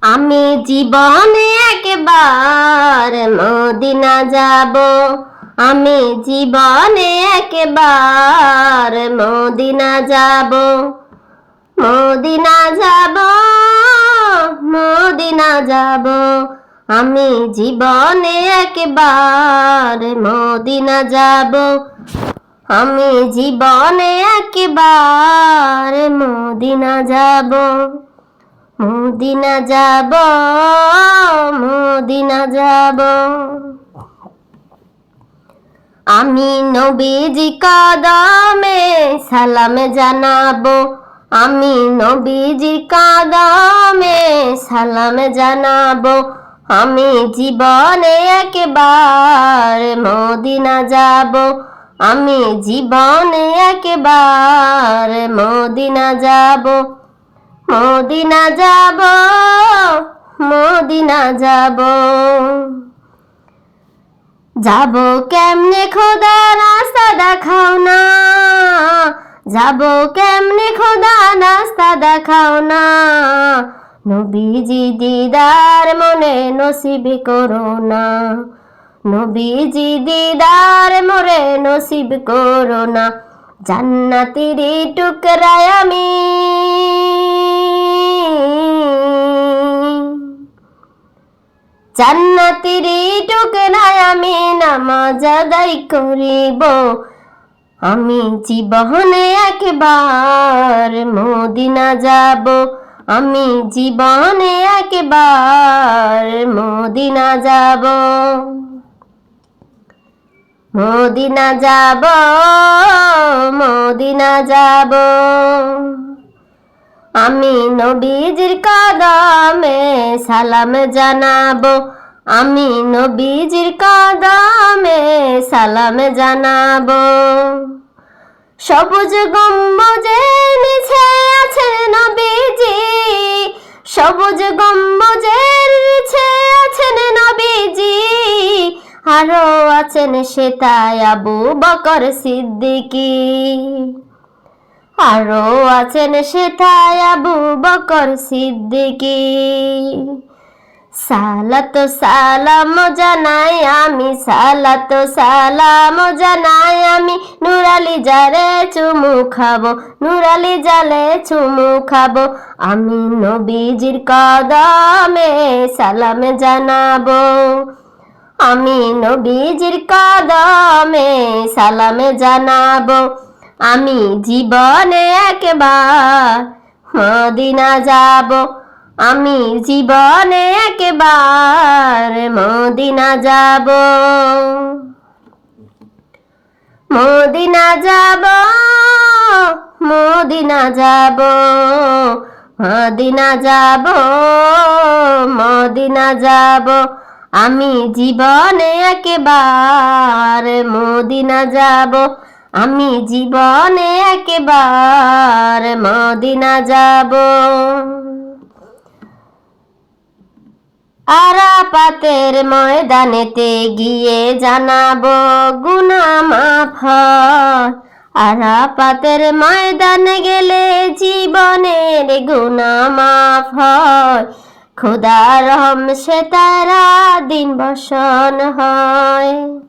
আমি জীবনে একবার মদিনা যাব। আমি জীবনে একবার মদিনা যাব। মদিনা যাব, মদিনা যাব। আমি জীবনে একবার মদিনা যাব। আমি জীবনে একবার মদিনা যাব। মদিনা যাব, মদিনা যাব। আমি নবীজি কদমে সালাম জানাবো। আমি নবীজি কদমে সালাম জানাবো। আমি জীবনে একবার মদিনা যাব। আমি জীবনে একবার মদিনা যাব। মদিনা যাব, মদিনা যাব। যাব কেমনে খোদা রাস্তা দেখাও না। যাব কেমনে খোদা রাস্তা দেখাও না। নবীজি দিদার মনে নসিব করো না। নবীজি দিদার মোরে নসিব করো না। জান্নাতের টুকরায় আমি, জান্নাতের টুকরায় আমি নামাজ আদায় করিব। আমি জীবনে একবার মদিনা যাব। আমি জীবনে একবার মদিনা যাব। মদিনা যাব, মদিনা যাব। আমি নবীজির কদমে সালাম জানাবো। আমি নবীজির কদমে সালাম জানাবো। সবুজ গম্বুজের নিচে আছেন নবীজি। সবুজ গম্বুজের নিচে আছেন নবীজি। আরো আছেন সেথায় আবু বকর সিদ্দিকী। আরো আছেন সেথায় আবু বকর সিদ্দিকী। সালাত সালাম জানাই আমি, সালাত সালাম জানাই আমি। নুরালি জারে চুমু খাবো, নুরালি জালে চুমু খাবো। আমি নবীজির কদমে সালাম জানাবো। আমি নবীজির কদমে সালাম জানাবো। আমি জীবনে একবার মদিনা যাব। আমি জীবনে একবার মদিনা যাব। মদিনা যাব, মদিনা যাব। মদিনা যাব, মদিনা যাব। আমি জীবনে একবার মদিনা যাব। আমি জীবনে একবার মদিনা যাব। আরাফাতের ময়দানেতে গিয়ে জানাবো গুনাহ মাফ হয়। আরাফাতের ময়দানে গেলে জীবনের গুনাহ মাফ হয়। খোদার রহম সে তারা দিন বসন হয়।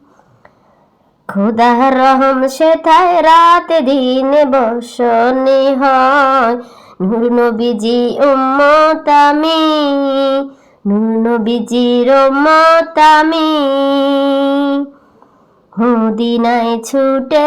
খোদার রহম সে তাই রাত দিন বসনি হয়। নূর নবীজি উম্মত আমি, নূর নবীজির উম্মত আমি। মদিনায় ছুটে